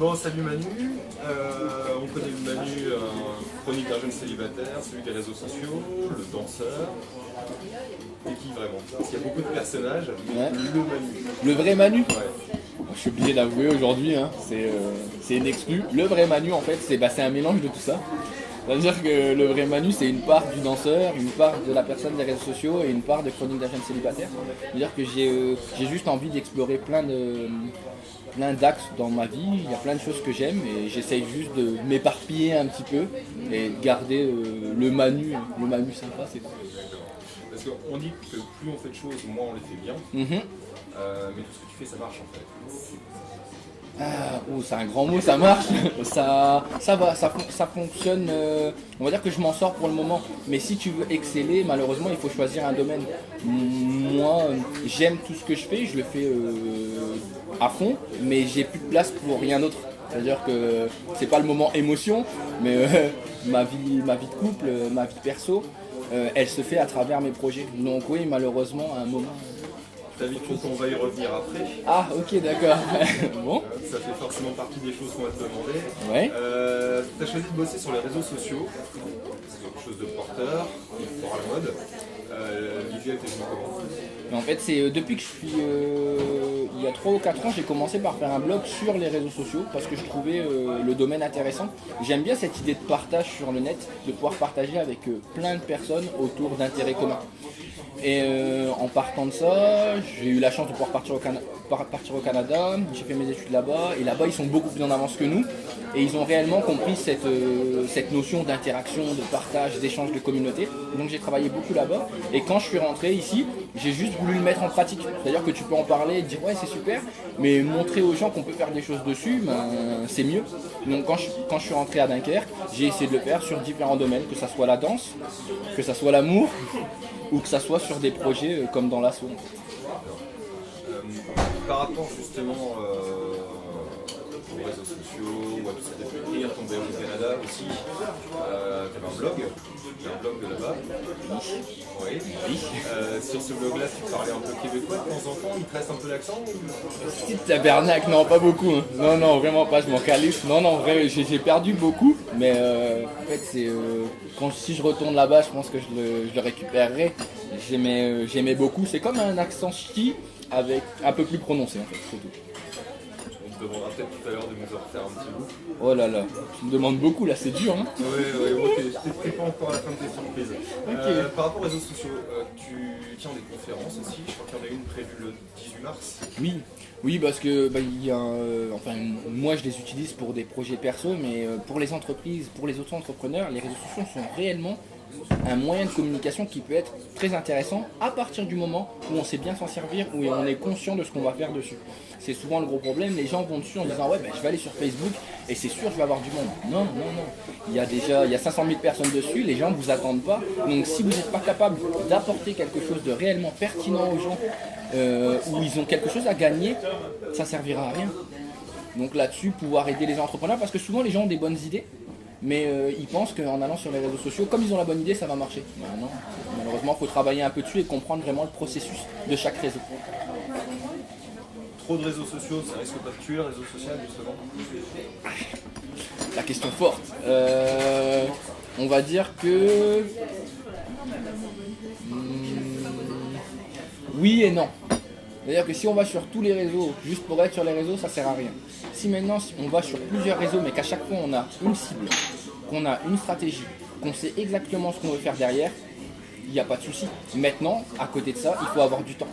Bon, salut Manu. On connaît Manu, chronique d'un jeune célibataire, celui des réseaux sociaux, le danseur. Et qui vraiment? Parce qu'il y a beaucoup de personnages. Ouais. Le Manu. Le vrai Manu? Ouais. Je suis obligé d'avouer aujourd'hui, hein, c'est une exclue. Le vrai Manu, en fait, c'est un mélange de tout ça. C'est-à-dire que le vrai Manu, c'est une part du danseur, une part de la personne des réseaux sociaux et une part de chronique d'un jeune célibataire. C'est-à-dire que j'ai juste envie d'explorer plein d'axes dans ma vie. Il y a plein de choses que j'aime et j'essaye juste de m'éparpiller un petit peu et de garder le Manu sympa, c'est tout. Parce qu'on dit que plus on fait de choses, moins on les fait bien. Mhm. Mais tout ce que tu fais, ça marche en fait. Ah, oh, c'est un grand mot, ça marche, ça va, ça fonctionne, on va dire que je m'en sors pour le moment, mais si tu veux exceller, malheureusement il faut choisir un domaine. Moi, j'aime tout ce que je fais, je le fais à fond, mais j'ai plus de place pour rien d'autre. C'est-à-dire que c'est pas le moment émotion, mais ma vie de couple, ma vie perso, elle se fait à travers mes projets. Donc oui, malheureusement, à un moment... Ta vie de couple, on va y revenir après. Ah, ok, d'accord. Bon. Ça fait forcément partie des choses qu'on va te demander. Ouais. Tu as choisi de bosser sur les réseaux sociaux. C'est quelque chose de porteur, pour la mode. Visuel, t'es venu comment? En fait, c'est depuis que je suis... il y a 3 ou 4 ans, j'ai commencé par faire un blog sur les réseaux sociaux parce que je trouvais le domaine intéressant. J'aime bien cette idée de partage sur le net, de pouvoir partager avec plein de personnes autour d'intérêts communs. Et en partant de ça, j'ai eu la chance de pouvoir partir au Canada, j'ai fait mes études là-bas, et là-bas ils sont beaucoup plus en avance que nous, et ils ont réellement compris cette notion d'interaction, de partage, d'échange de communauté. Donc j'ai travaillé beaucoup là-bas, et quand je suis rentré ici, j'ai juste voulu le mettre en pratique. C'est-à-dire que tu peux en parler et dire ouais c'est super, mais montrer aux gens qu'on peut faire des choses dessus, ben, c'est mieux. Donc quand je suis rentré à Dunkerque, j'ai essayé de le faire sur différents domaines, que ça soit la danse, que ça soit l'amour, ou que ça soit sur des projets comme dans l'assaut. Par rapport justement aux réseaux sociaux, ou à tout ce que tu as pu écrire, ton voyage au Canada aussi, tu avais un blog de là-bas. Oui. Sur ce blog-là, tu parlais un peu québécois de temps en temps, il te reste un peu l'accent Petite tabernacle, non pas beaucoup. Hein. Non, vraiment pas, je m'en calisse. Non, vraiment, j'ai perdu beaucoup, mais en fait, c'est si je retourne là-bas, je pense que je le récupérerai. J'aimais beaucoup, c'est comme un accent ch'ti avec un peu plus prononcé en fait, c'est tout. On te demandera peut-être tout à l'heure de nous en refaire un petit bout. Oh là là, tu me demandes beaucoup là, c'est dur hein. Oui, ok, je t'ai pas encore à la fin de tes surprises. Okay. Par rapport aux réseaux sociaux, tu tiens des conférences aussi, je crois qu'il y en a une prévue le 18 mars. Oui, parce que il y a, enfin, moi je les utilise pour des projets perso, mais pour les entreprises, pour les auto-entrepreneurs, les réseaux sociaux sont réellement un moyen de communication qui peut être très intéressant à partir du moment où on sait bien s'en servir, où on est conscient de ce qu'on va faire dessus. C'est souvent le gros problème, les gens vont dessus en disant ouais je vais aller sur Facebook et c'est sûr je vais avoir du monde. Non. Il y a 500 000 personnes dessus, les gens ne vous attendent pas. Donc si vous n'êtes pas capable d'apporter quelque chose de réellement pertinent aux gens, où ils ont quelque chose à gagner, ça ne servira à rien. Donc là-dessus, pouvoir aider les entrepreneurs, parce que souvent les gens ont des bonnes idées, mais ils pensent qu'en allant sur les réseaux sociaux, comme ils ont la bonne idée, ça va marcher. Non, malheureusement, il faut travailler un peu dessus et comprendre vraiment le processus de chaque réseau. Trop de réseaux sociaux, ça risque pas de tuer le réseau social justement? La question forte. On va dire que... oui et non. C'est-à-dire que si on va sur tous les réseaux, juste pour être sur les réseaux, ça sert à rien. Si maintenant on va sur plusieurs réseaux, mais qu'à chaque fois on a une cible, qu'on a une stratégie, qu'on sait exactement ce qu'on veut faire derrière, il n'y a pas de souci. Maintenant, à côté de ça, il faut avoir du temps.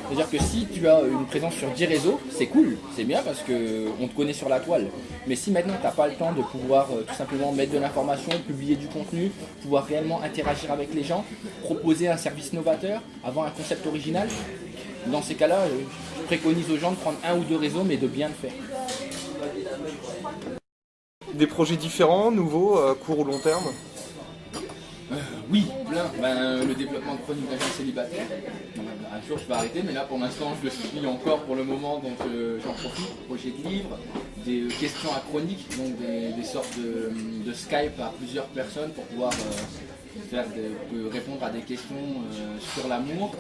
C'est-à-dire que si tu as une présence sur 10 réseaux, c'est cool, c'est bien parce qu'on te connaît sur la toile. Mais si maintenant tu n'as pas le temps de pouvoir tout simplement mettre de l'information, publier du contenu, pouvoir réellement interagir avec les gens, proposer un service novateur, avoir un concept original, dans ces cas-là, je préconise aux gens de prendre 1 ou 2 réseaux, mais de bien le faire. Des projets différents, nouveaux, court ou long terme? Oui, plein. Le développement de chronique d'un jeune célibataire. Un jour je vais arrêter, mais là pour l'instant je le suis encore pour le moment, donc j'en profite. Projet de livre, des questions à chronique, donc des sortes de Skype à plusieurs personnes pour pouvoir répondre à des questions sur l'amour,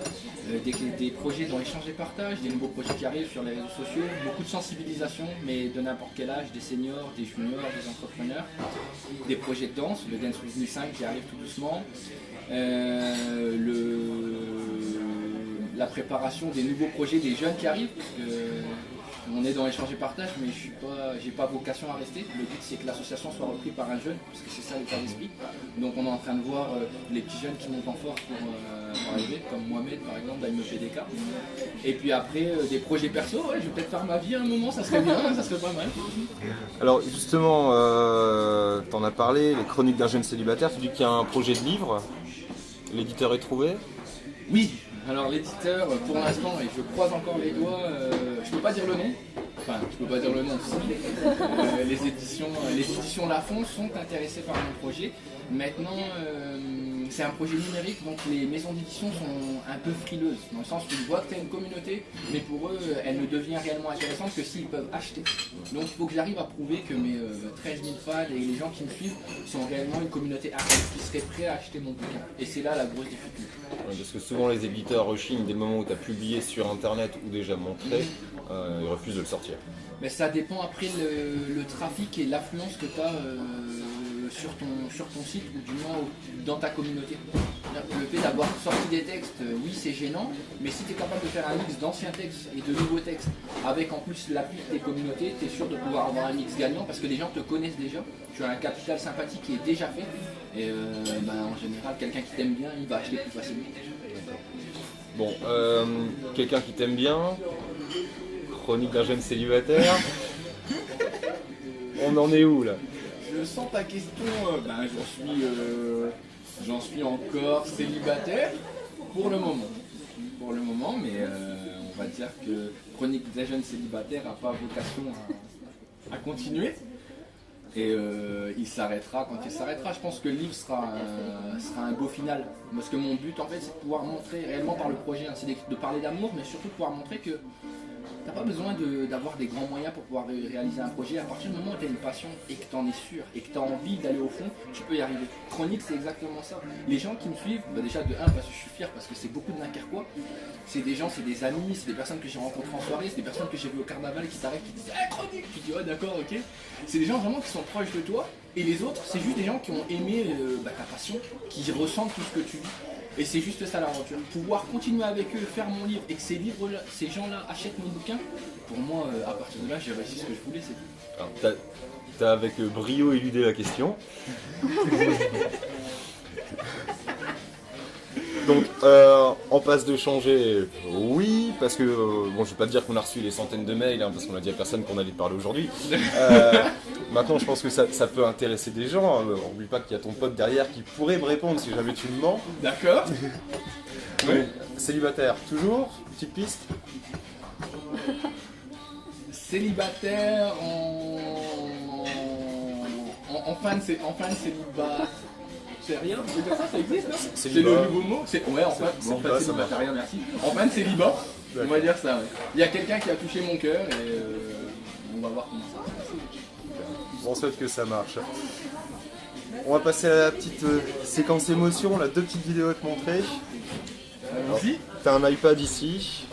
des projets dans l'échange et partage, des nouveaux projets qui arrivent sur les réseaux sociaux, beaucoup de sensibilisation, mais de n'importe quel âge, des seniors, des juniors, des entrepreneurs, des projets de danse, le Dance With Me 5 qui arrive tout doucement, la préparation des nouveaux projets des jeunes qui arrivent, parce que on est dans l'échange et partage, mais j'ai pas vocation à rester. Le but c'est que l'association soit reprise par un jeune, parce que c'est ça l'état d'esprit. Donc on est en train de voir les petits jeunes qui montent en force pour arriver, comme Mohamed par exemple, d'AMEPDK. Et puis après des projets perso, ouais, je vais peut-être faire ma vie à un moment, ça serait bien, ça serait pas mal. Alors justement, t'en as parlé, les chroniques d'un jeune célibataire, tu dis qu'il y a un projet de livre, l'éditeur est trouvé? Oui, alors l'éditeur, pour l'instant, et je croise encore les doigts, je peux pas dire le nom, enfin je peux pas dire le nom aussi, les éditions Lafon sont intéressées par mon projet. Maintenant, c'est un projet numérique, donc les maisons d'édition sont un peu frileuses, dans le sens où ils voient que tu as une communauté, mais pour eux, elle ne devient réellement intéressante que s'ils peuvent acheter. Donc il faut que j'arrive à prouver que mes 13 000 fans et les gens qui me suivent sont réellement une communauté active qui serait prêt à acheter mon bouquin. Et c'est là la grosse difficulté. Ouais, parce que souvent les éditeurs rechignent dès le moment où tu as publié sur internet ou déjà montré, ils refusent de le sortir. Mais ça dépend après le trafic et l'affluence que tu as sur ton site ou du moins dans ta communauté. Le fait d'avoir sorti des textes, oui c'est gênant, mais si tu es capable de faire un mix d'anciens textes et de nouveaux textes, avec en plus l'appui de tes communautés, tu es sûr de pouvoir avoir un mix gagnant parce que les gens te connaissent déjà, tu as un capital sympathie qui est déjà fait, et en général quelqu'un qui t'aime bien, il va acheter plus facilement. Bon, quelqu'un qui t'aime bien, chronique d'un jeune célibataire, on en est où là? Je sens ta question, j'en suis encore célibataire pour le moment. Pour le moment, mais on va dire que Chronique d'un jeune célibataire n'a pas vocation à continuer. Et il s'arrêtera quand il s'arrêtera. Je pense que le livre sera un beau final. Parce que mon but en fait c'est de pouvoir montrer réellement par le projet, hein, c'est de parler d'amour, mais surtout de pouvoir montrer que t'as pas besoin d'avoir des grands moyens pour pouvoir réaliser un projet. À partir du moment où tu as une passion et que tu en es sûr et que tu as envie d'aller au fond, tu peux y arriver. Chronique, c'est exactement ça. Les gens qui me suivent, déjà de 1 parce que je suis fier, parce que c'est beaucoup de Dunkerquois. C'est des gens, c'est des amis, c'est des personnes que j'ai rencontrées en soirée, c'est des personnes que j'ai vues au carnaval qui t'arrêtent, qui disent hey, Chronique. Tu dis ouais d'accord, ok. C'est des gens vraiment qui sont proches de toi. Et les autres, c'est juste des gens qui ont aimé ta passion, qui ressentent tout ce que tu vis. Et c'est juste ça l'aventure. Pouvoir continuer avec eux, faire mon livre et que ces gens-là achètent mon bouquin, pour moi, à partir de là, j'ai réussi ce que je voulais. C'est tout. T'as avec brio éludé la question. Donc, en passe de changer, oui, parce que, bon, je vais pas te dire qu'on a reçu les centaines de mails, hein, parce qu'on a dit à personne qu'on allait te parler aujourd'hui. Maintenant, je pense que ça peut intéresser des gens. Oublie pas qu'il y a ton pote derrière qui pourrait me répondre si jamais tu me mens. D'accord. Oui. Célibataire, toujours, petite piste. Célibataire en fin de célibat. C'est rien, je veux dire ça existe, non? C'est le nouveau mot. Ouais, en fin de célibat, rien, merci. En fin de célibat, on va dire ça. Ouais. Il y a quelqu'un qui a touché mon cœur et on va voir comment ça se passe. On souhaite que ça marche. On va passer à la petite séquence émotion, là, 2 petites vidéos à te montrer. Allons-y. T'as un iPad ici.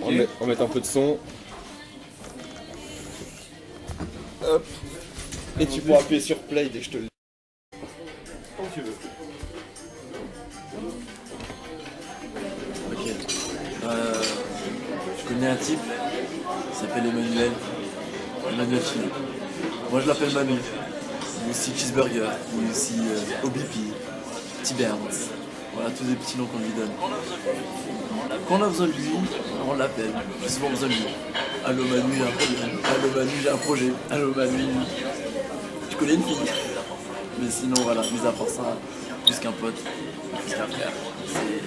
On va mettre un peu de son. Hop. Et tu pourras appuyer sur play dès que je te le dis. Quand tu veux. Ok. Je connais un type, il s'appelle Emmanuel Chine. Moi je l'appelle Manu. Il est aussi Cheeseburger, il est aussi OBP, T-Burns. Voilà tous les petits noms qu'on lui donne. Quand on a besoin de lui, on l'appelle. J'ai souvent besoin de lui. Allô Manu, j'ai un problème. Allô Manu, j'ai un projet. Allô Manu, tu connais une fille. Mais sinon voilà, mis à part ça, plus qu'un pote, plus qu'un frère.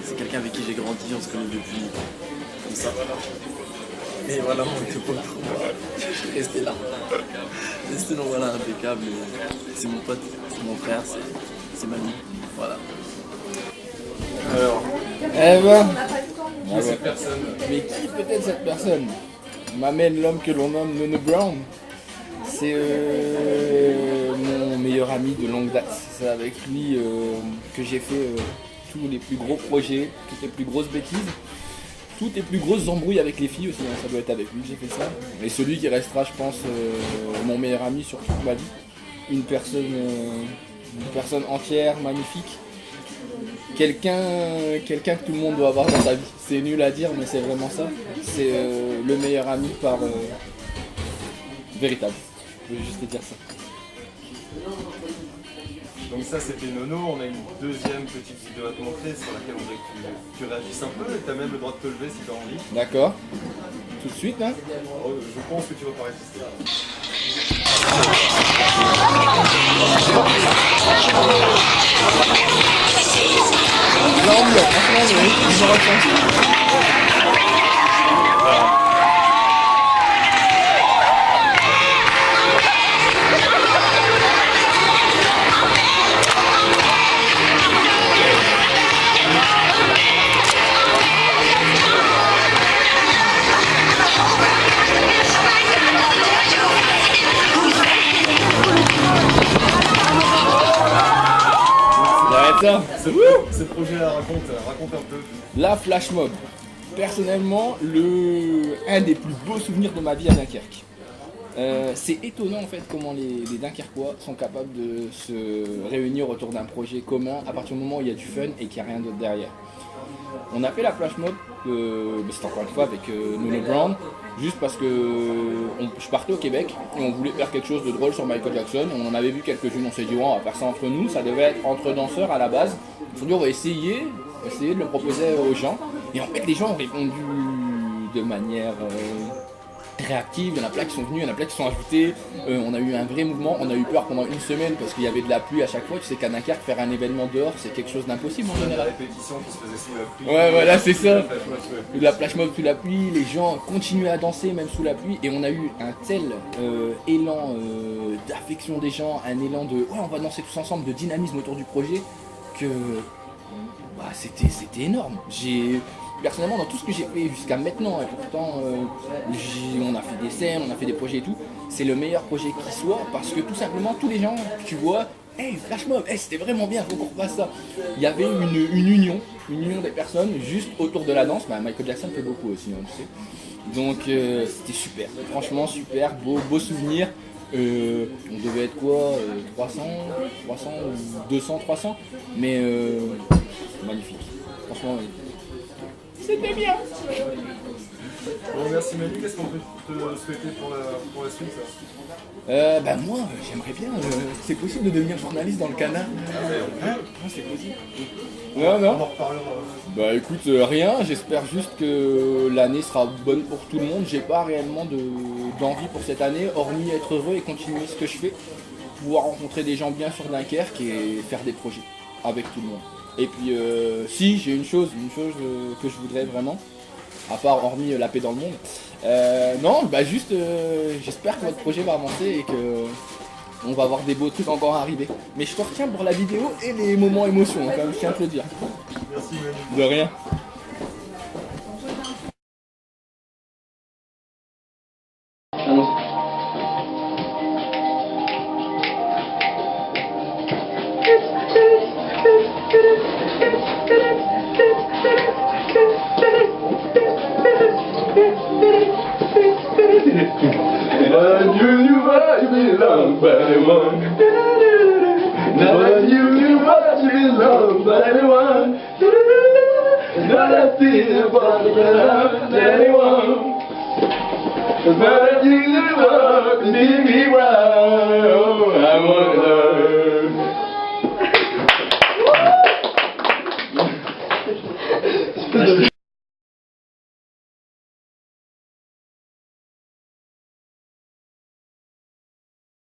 C'est quelqu'un avec qui j'ai grandi, on se connaît depuis comme ça. Et voilà, on était pas pour moi. Je suis resté là. Et sinon voilà, impeccable. C'est mon pote, c'est mon frère, c'est Manu. Voilà. Alors, Qui est cette personne? Mais qui peut-être cette personne? M'amène l'homme que l'on nomme Nono Brown. C'est mon meilleur ami de longue date. c'est avec lui que j'ai fait tous les plus gros projets, toutes les plus grosses bêtises, toutes les plus grosses embrouilles avec les filles aussi, hein, ça doit être avec lui que j'ai fait ça. Et celui qui restera, je pense, mon meilleur ami sur toute ma vie. Une personne entière, magnifique. Quelqu'un que tout le monde doit avoir dans sa vie. C'est nul à dire, mais c'est vraiment ça. C'est le meilleur ami par véritable. Je veux juste te dire ça. Donc ça c'était Nono, on a une deuxième petite vidéo à te montrer sur laquelle on voudrait que tu réagisses un peu et tu as même le droit de te lever si tu as envie. D'accord. Tout de suite, hein. Je pense que tu vas pas résister. Non, franchement, je me ressens. Ce projet-là, raconte un peu. La flash mob. Personnellement, un des plus beaux souvenirs de ma vie à Dunkerque. C'est étonnant en fait comment les Dunkerquois sont capables de se réunir autour d'un projet commun à partir du moment où il y a du fun et qu'il n'y a rien d'autre derrière. On a fait la flash mob, c'est encore une fois avec Nono Brown, juste parce que je partais au Québec et on voulait faire quelque chose de drôle sur Michael Jackson. On en avait vu quelques-unes, on s'est dit on va faire ça entre nous, ça devait être entre danseurs à la base. On s'est dit on va essayer de le proposer aux gens. Et en fait les gens ont répondu de manière réactive, il y en a plein qui sont venus, il y en a plein qui sont ajoutés. On a eu un vrai mouvement, on a eu peur pendant une semaine parce qu'il y avait de la pluie à chaque fois. Tu sais qu'à Dunkerque, faire un événement dehors, c'est quelque chose d'impossible en La général. répétition qui se faisait sous la pluie. Ouais, voilà, c'est ça. Ouais. La flash mob sous la pluie, les gens continuaient à danser même sous la pluie. Et on a eu un tel élan d'affection des gens, un élan de ouais, on va danser tous ensemble, de dynamisme autour du projet, que bah, c'était énorme. Personnellement, dans tout ce que j'ai fait jusqu'à maintenant, et pourtant on a fait des scènes, on a fait des projets et tout, c'est le meilleur projet qui soit parce que tout simplement, tous les gens que tu vois, hey, flash mob, hey, c'était vraiment bien, faut qu'on refasse ça. Il y avait une union des personnes juste autour de la danse. Bah, Michael Jackson fait beaucoup aussi, hein, tu sais. Donc c'était super, franchement super, beau souvenir. On devait être quoi, 300 ou 200, 300, mais magnifique, franchement magnifique. C'était bien. Bon, merci Manu, qu'est-ce qu'on peut te souhaiter pour la suite Bah moi, j'aimerais bien, c'est possible de devenir journaliste dans le Canard. Hein, c'est possible. Non. On en reparlera. Bah écoute, rien, j'espère juste que l'année sera bonne pour tout le monde. J'ai pas réellement d'envie pour cette année, hormis être heureux et continuer ce que je fais, pouvoir rencontrer des gens bien sur Dunkerque et faire des projets avec tout le monde. Et puis si j'ai une chose que je voudrais vraiment, à part hormis la paix dans le monde, non, bah juste j'espère que votre projet va avancer et que on va avoir des beaux trucs encore à arriver. Mais je te retiens pour la vidéo et les moments émotions, hein, quand même, je tiens à te le dire. Merci Manu. De rien.